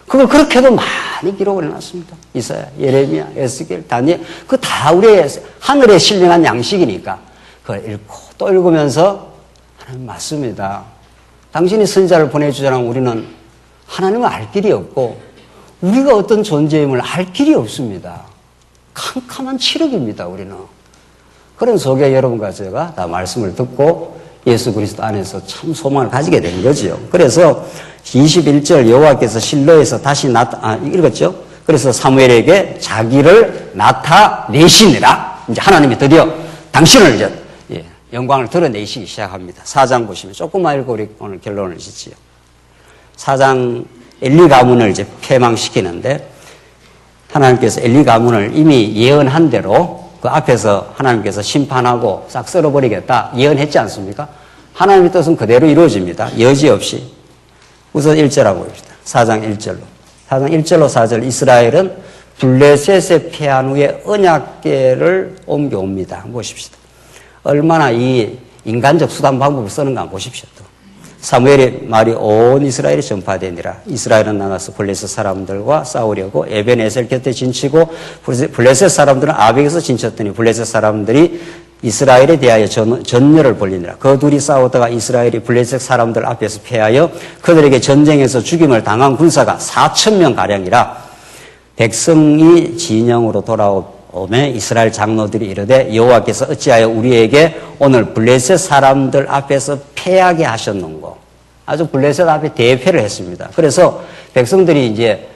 그걸 그렇게도 많이 기록을 해놨습니다. 이사야, 예레미야, 에스겔, 다니엘. 그거 다 우리의 하늘에 신령한 양식이니까 그걸 읽고 또 읽으면서 하나님 맞습니다. 당신이 선지자를 보내주잖아. 우리는 하나님을 알 길이 없고 우리가 어떤 존재임을 알 길이 없습니다. 캄캄한 칠흑입니다, 우리는. 그런 속에 여러분과 제가 다 말씀을 듣고 예수 그리스도 안에서 참 소망을 가지게 된 거지요. 그래서 21절 여호와께서 실로에서 다시 읽었죠? 그래서 사무엘에게 자기를 나타내시니라. 이제 하나님이 드디어 당신을 이제 영광을 드러내시기 시작합니다. 4장 보시면 조금만 읽고 우리 오늘 결론을 짓지요. 4장 엘리 가문을 이제 폐망시키는데 하나님께서 엘리 가문을 이미 예언한 대로 그 앞에서 하나님께서 심판하고 싹 썰어버리겠다 예언했지 않습니까? 하나님의 뜻은 그대로 이루어집니다. 여지없이. 우선 1절하고 봅시다. 4장 1절로. 4장 1절로 4절 이스라엘은 블레셋에 패한 후에 언약궤를 옮겨옵니다. 한번 보십시다. 얼마나 이 인간적 수단 방법을 쓰는가 한번 보십시오. 사무엘의 말이 온 이스라엘에 전파되니라. 이스라엘은 나가서 블레셋 사람들과 싸우려고 에벤에셀 곁에 진치고 블레셋 사람들은 아벡에서 진쳤더니 블레셋 사람들이 이스라엘에 대하여 전열을 벌리니라. 그 둘이 싸우다가 이스라엘이 블레셋 사람들 앞에서 패하여 그들에게 전쟁에서 죽임을 당한 군사가 4,000명 가량이라. 백성이 진영으로 돌아오매 이스라엘 장로들이 이르되 여호와께서 어찌하여 우리에게 오늘 블레셋 사람들 앞에서 패하게 하셨는고. 아주 블레셋 앞에 대패를 했습니다. 그래서 백성들이 이제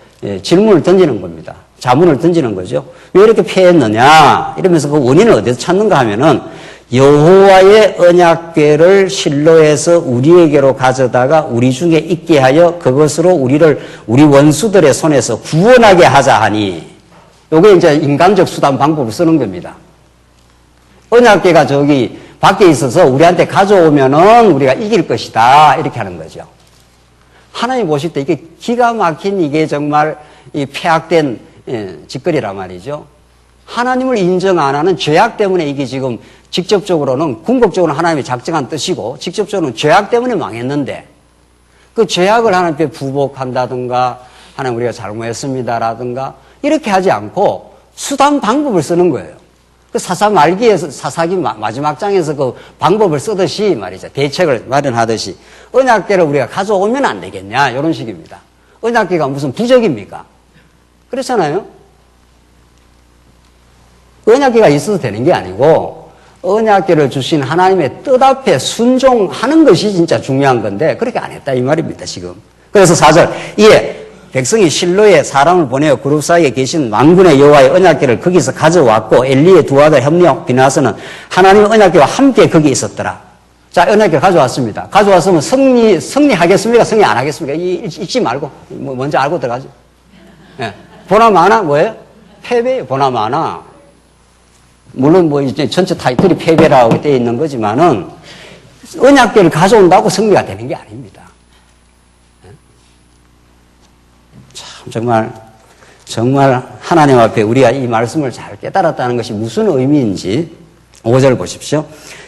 질문을 던지는 겁니다. 자문을 던지는 거죠. 왜 이렇게 패했느냐 이러면서 그 원인을 어디서 찾는가 하면은 여호와의 언약궤를 실로에서 우리에게로 가져다가 우리 중에 있게 하여 그것으로 우리 원수들의 손에서 구원하게 하자 하니, 요게 이제 인간적 수단 방법을 쓰는 겁니다. 언약궤가 저기 밖에 있어서 우리한테 가져오면은 우리가 이길 것이다 이렇게 하는 거죠. 하나님 보실 때 이게 기가 막힌 이게 정말 이 폐악된 짓거리란 말이죠. 하나님을 인정 안 하는 죄악 때문에 이게 지금 직접적으로는 궁극적으로는 하나님의 작정한 뜻이고 직접적으로는 죄악 때문에 망했는데, 그 죄악을 하나님께 부복한다든가 하나님 우리가 잘못했습니다라든가 이렇게 하지 않고 수단 방법을 쓰는 거예요. 그 사사기 마지막 장에서 그 방법을 쓰듯이 말이죠. 대책을 마련하듯이 언약궤를 우리가 가져오면 안 되겠냐 이런 식입니다. 언약궤가 무슨 부적입니까? 그렇잖아요. 언약궤가 있어도 되는 게 아니고 언약궤를 주신 하나님의 뜻 앞에 순종하는 것이 진짜 중요한 건데 그렇게 안 했다 이 말입니다 지금. 그래서 4절 이에 백성이 실로에 사람을 보내어 그룹 사이에 계신 만군의 여호와의 언약궤를 거기서 가져왔고 엘리의 두 아들 홈리와 비나스는 하나님의 언약궤와 함께 거기 있었더라. 자, 언약궤 가져왔습니다. 가져왔으면 승리하겠습니까? 승리 안 하겠습니까? 읽지 말고 먼저 알고 들어가죠. 예. 보나마나 뭐예요? 패배예요. 보나마나. 물론 뭐 이제 전체 타이틀이 패배라고 되어 있는 거지만은 언약궤를 가져온다고 승리가 되는 게 아닙니다. 참 정말 하나님 앞에 우리가 이 말씀을 잘 깨달았다는 것이 무슨 의미인지 5절 보십시오.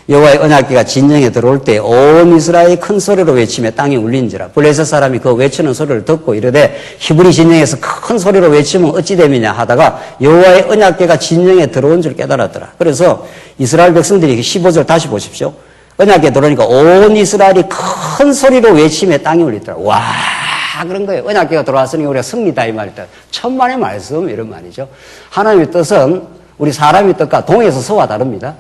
여호와의 언약궤가 진영에 들어올 때 온 이스라엘이 큰 소리로 외치며 땅이 울린지라. 블레셋 사람이 그 외치는 소리를 듣고 이르되 히브리 진영에서 큰 소리로 외치면 어찌 됨이냐 하다가 여호와의 언약궤가 진영에 들어온 줄 깨달았더라. 그래서 이스라엘 백성들이 15절 다시 보십시오. 언약궤 들어오니까 온 이스라엘이 큰 소리로 외치며 땅이 울리더라. 와, 그런 거예요. 언약궤가 들어왔으니 우리가 승리다 이 말이다. 천만의 말씀 이런 말이죠. 하나님의 뜻은 우리 사람의 뜻과 동에서 서와 다릅니다.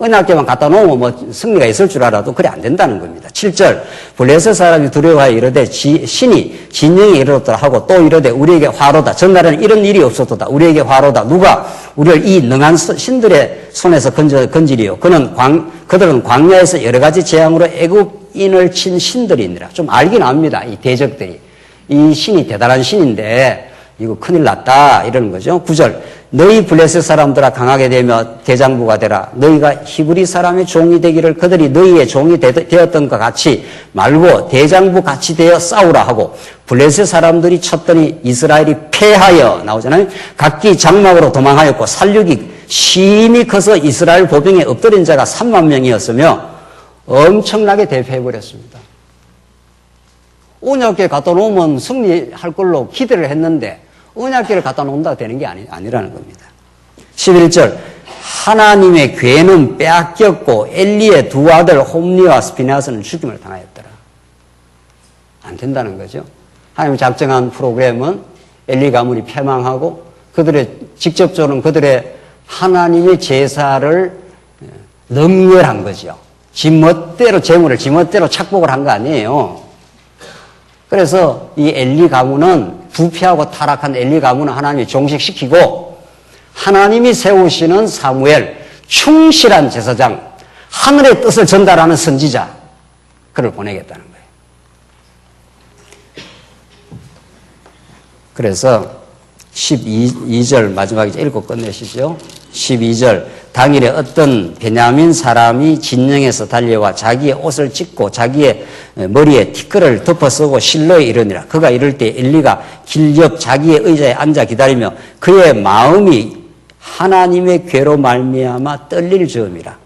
언약궤만 갖다 놓으면 뭐 승리가 있을 줄 알아도 그래 안 된다는 겁니다. 7절 블레셋 사람이 두려워하여 이르되 신이 진영에 이르렀더라 하고 또 이르되 우리에게 화로다. 전날에는 이런 일이 없었도다. 우리에게 화로다. 누가 우리를 이 능한 신들의 손에서 건지리요. 그들은 광야에서 여러 가지 재앙으로 애굽인을 친 신들이니라. 좀 알긴 압니다. 이 대적들이. 이 신이 대단한 신인데 이거 큰일 났다 이러는 거죠. 9절 너희 블레셋 사람들아 강하게 되며 대장부가 되라. 너희가 히브리 사람의 종이 되기를 그들이 너희의 종이 되었던 것 같이 말고 대장부 같이 되어 싸우라 하고 블레셋 사람들이 쳤더니 이스라엘이 패하여 나오잖아요. 각기 장막으로 도망하였고 살육이 심히 커서 이스라엘 보병에 엎드린 자가 3만 명이었으며 엄청나게 대패해버렸습니다. 언약궤 갖다 놓으면 승리할 걸로 기대를 했는데 언약궤를 갖다 놓는다고 되는 게 아니라는 겁니다. 11절 하나님의 궤는 빼앗겼고 엘리의 두 아들 홈리와 스피나스는 죽임을 당하였더라. 안 된다는 거죠. 하나님이 작정한 프로그램은 엘리 가문이 패망하고 그들의 직접적으로는 그들의 하나님의 제사를 능멸한 거죠. 지멋대로 재물을 지멋대로 착복을 한 거 아니에요. 그래서 이 엘리 가문은 부패하고 타락한 엘리 가문은 하나님이 종식시키고 하나님이 세우시는 사무엘, 충실한 제사장, 하늘의 뜻을 전달하는 선지자, 그를 보내겠다는 거예요. 그래서 12절 마지막에 읽고 끝내시죠. 12절 당일에 어떤 베냐민 사람이 진영에서 달려와 자기의 옷을 찢고 자기의 머리에 티끌을 덮어 쓰고 실로에 이르니라. 그가 이를 때 엘리가 길 옆 자기의 의자에 앉아 기다리며 그의 마음이 하나님의 괴로 말미암아 떨릴 즈음이라.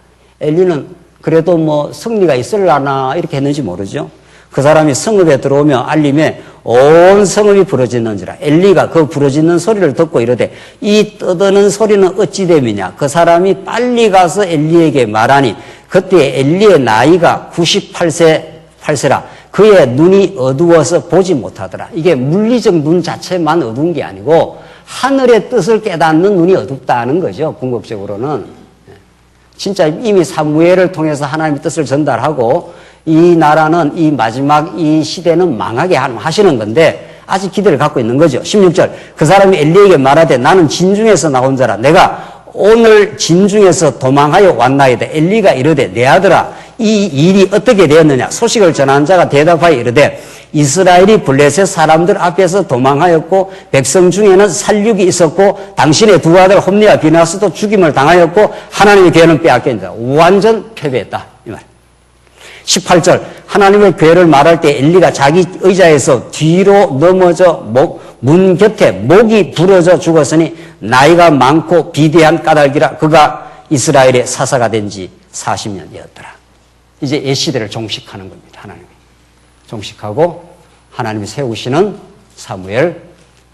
엘리는 그래도 뭐 승리가 있을라나 이렇게 했는지 모르죠. 그 사람이 성읍에 들어오며 알림에 온 성읍이 부르짖는지라. 엘리가 그 부르짖는 소리를 듣고 이르되 이 떠드는 소리는 어찌 됨이냐. 그 사람이 빨리 가서 엘리에게 말하니 그때 엘리의 나이가 98세라. 그의 눈이 어두워서 보지 못하더라. 이게 물리적 눈 자체만 어두운 게 아니고 하늘의 뜻을 깨닫는 눈이 어둡다는 거죠. 궁극적으로는. 진짜 이미 사무엘을 통해서 하나님의 뜻을 전달하고 이 나라는 이 마지막 이 시대는 망하게 하시는 건데 아직 기대를 갖고 있는 거죠. 16절 그 사람이 엘리에게 말하되 나는 진중에서 나온 자라. 내가 오늘 진중에서 도망하여 왔나이다. 엘리가 이르되 내 아들아 이 일이 어떻게 되었느냐. 소식을 전한 자가 대답하여 이르되 이스라엘이 블레셋 사람들 앞에서 도망하였고 백성 중에는 살육이 있었고 당신의 두 아들 홈리와 비나스도 죽임을 당하였고 하나님의 괴는 빼앗겼다. 완전 패배했다. 이 말. 18절 하나님의 괴를 말할 때 엘리가 자기 의자에서 뒤로 넘어져 문 곁에 목이 부러져 죽었으니 나이가 많고 비대한 까닭이라. 그가 이스라엘의 사사가 된 지 40년이었더라. 이제 옛시대를 종식하는 겁니다. 하나님이 종식하고 하나님이 세우시는 사무엘,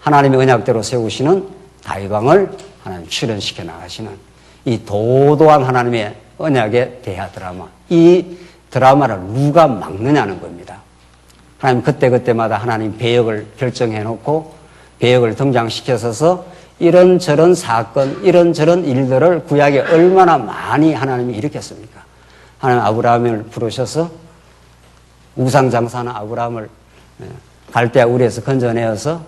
하나님의 언약대로 세우시는 다윗 왕을 하나님 출현시켜 나가시는 이 도도한 하나님의 언약의 대하 드라마. 이 드라마를 누가 막느냐는 겁니다. 하나님 그때그때마다 하나님 배역을 결정해 놓고 배역을 등장시켜서서 이런저런 사건, 이런저런 일들을 구약에 얼마나 많이 하나님이 일으켰습니까? 하나님 아브라함을 부르셔서 우상장사하는 아브라함을 갈대아 우리에서 건져내어서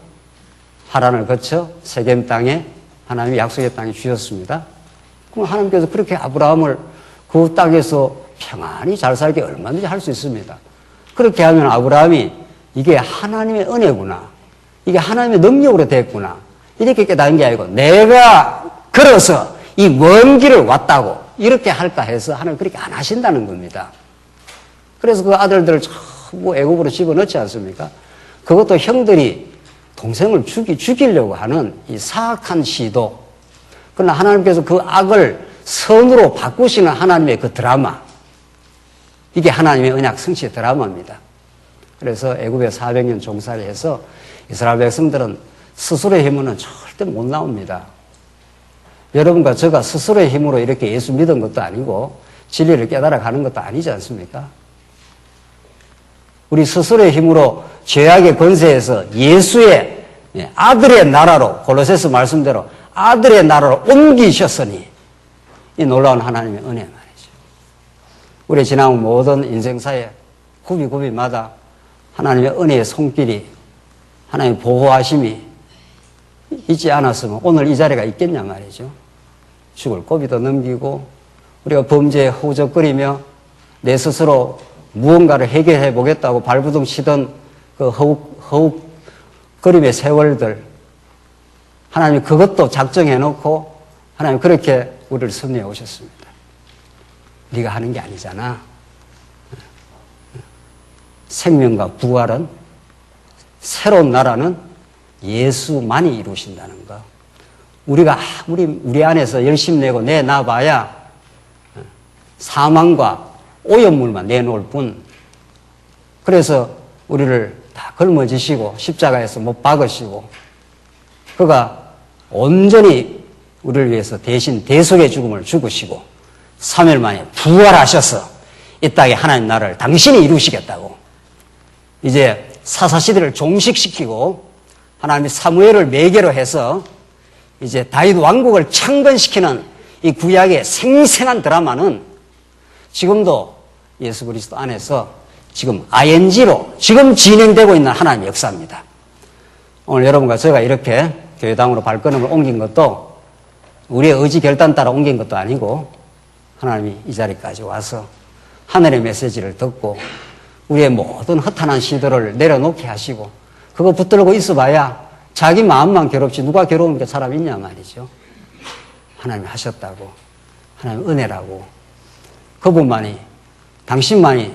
하란을 거쳐 세겜 땅에 하나님이 약속의 땅에 주셨습니다. 그럼 하나님께서 그렇게 아브라함을 그 땅에서 평안히 잘 살게 얼마든지 할 수 있습니다. 그렇게 하면 아브라함이 이게 하나님의 은혜구나. 이게 하나님의 능력으로 됐구나. 이렇게 깨닫는 게 아니고 내가 걸어서 이 먼 길을 왔다고 이렇게 할까 해서 하나님 그렇게 안 하신다는 겁니다. 그래서 그 아들들을 전부 애국으로 집어넣지 않습니까? 그것도 형들이 동생을 죽이려고 하는 이 사악한 시도. 그러나 하나님께서 그 악을 선으로 바꾸시는 하나님의 그 드라마. 이게 하나님의 언약 성취의 드라마입니다. 그래서 애굽에 400년 종살이 해서 이스라엘 백성들은 스스로의 힘으로는 절대 못 나옵니다. 여러분과 제가 스스로의 힘으로 이렇게 예수 믿은 것도 아니고 진리를 깨달아 가는 것도 아니지 않습니까? 우리 스스로의 힘으로 죄악의 권세에서 예수의 아들의 나라로 골로새서 말씀대로 아들의 나라로 옮기셨으니 이 놀라운 하나님의 은혜 말이죠. 우리 지나온 모든 인생사에 구비마다 하나님의 은혜의 손길이 하나님의 보호하심이 있지 않았으면 오늘 이 자리가 있겠냐 말이죠. 죽을 고비도 넘기고 우리가 범죄에 허우적거리며 내 스스로 무언가를 해결해 보겠다고 발부둥 치던 그 허욱거림의 세월들 하나님이 그것도 작정해 놓고 하나님 그렇게 우리를 섭리해 오셨습니다. 네가 하는 게 아니잖아. 생명과 부활은 새로운 나라는 예수만이 이루신다는 거. 우리가 우리 안에서 열심 내고 내놔봐야 사망과 오염물만 내놓을 뿐. 그래서 우리를 다 걸머지시고 십자가에서 못 박으시고 그가 온전히 우리를 위해서 대신 대속의 죽음을 죽으시고 3일 만에 부활하셔서 이 땅에 하나님 나라를 당신이 이루시겠다고 이제 사사시대를 종식시키고 하나님이 사무엘을 매개로 해서 이제 다윗 왕국을 창건시키는 이 구약의 생생한 드라마는 지금도 예수 그리스도 안에서 지금 ING로 지금 진행되고 있는 하나님의 역사입니다. 오늘 여러분과 제가 이렇게 교회당으로 발걸음을 옮긴 것도 우리의 의지 결단 따라 옮긴 것도 아니고 하나님이 이 자리까지 와서 하늘의 메시지를 듣고 우리의 모든 허탄한 시도를 내려놓게 하시고 그거 붙들고 있어봐야 자기 마음만 괴롭지 누가 괴로운 게 사람 있냐 말이죠. 하나님이 하셨다고, 하나님 은혜라고, 그분만이, 당신만이,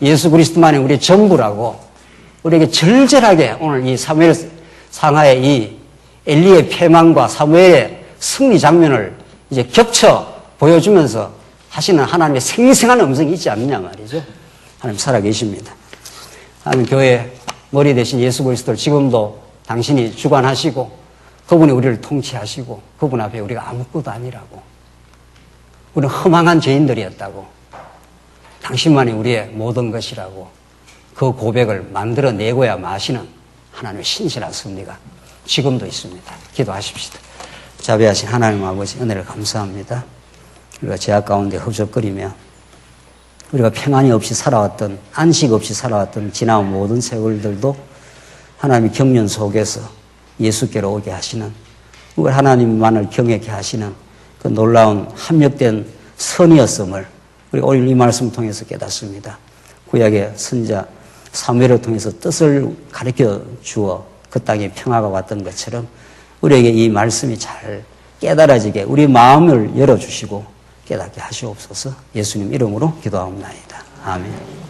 예수 그리스도만이 우리의 전부라고 우리에게 절절하게 오늘 이 사무엘 상하의 이 엘리의 패망과 사무엘의 승리 장면을 이제 겹쳐 보여주면서 하시는 하나님의 생생한 음성이 있지 않느냐 말이죠. 하나님 살아계십니다. 하나님 교회 머리 대신 예수 그리스도를 지금도 당신이 주관하시고 그분이 우리를 통치하시고 그분 앞에 우리가 아무것도 아니라고, 우리는 허망한 죄인들이었다고, 당신만이 우리의 모든 것이라고 그 고백을 만들어내고야 마시는 하나님의 신실한 섭리가 지금도 있습니다. 기도하십시다. 자비하신 하나님 아버지 은혜를 감사합니다. 우리가 죄악 가운데 흡족거리며 우리가 평안이 없이 살아왔던, 안식 없이 살아왔던 지나온 모든 세월들도 하나님의 경륜 속에서 예수께로 오게 하시는, 우리 하나님만을 경외케 하시는 그 놀라운 합력된 선이었음을 우리 오늘 이 말씀을 통해서 깨닫습니다. 구약의 선자 사무엘을 통해서 뜻을 가르쳐 주어 그 땅에 평화가 왔던 것처럼 우리에게 이 말씀이 잘 깨달아지게 우리 마음을 열어주시고 깨닫게 하시옵소서. 예수님 이름으로 기도하옵나이다. 아멘.